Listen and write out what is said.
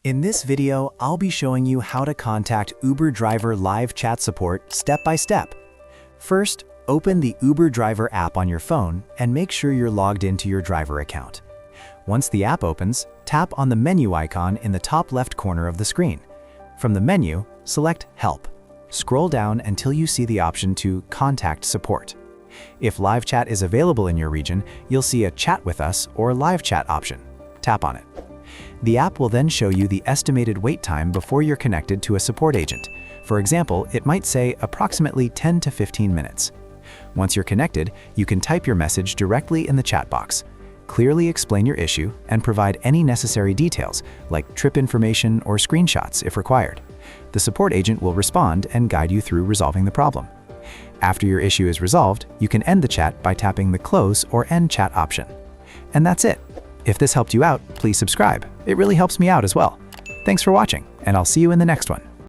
In this video, I'll be showing you how to contact Uber driver live chat support step by step. First, open the Uber driver app on your phone and make sure you're logged into your driver account. Once the app opens, tap on the menu icon in the top left corner of the screen. From the menu, select Help. Scroll down until you see the option to Contact Support. If live chat is available in your region, you'll see a Chat with Us or Live Chat option. Tap on it. The app will then show you the estimated wait time before you're connected to a support agent. For example, it might say approximately 10 to 15 minutes. Once you're connected, you can type your message directly in the chat box. Clearly explain your issue and provide any necessary details, like trip information or screenshots if required. The support agent will respond and guide you through resolving the problem. After your issue is resolved, you can end the chat by tapping the Close or End Chat option. And that's it. If this helped you out, please subscribe. It really helps me out as well. Thanks for watching, and I'll see you in the next one.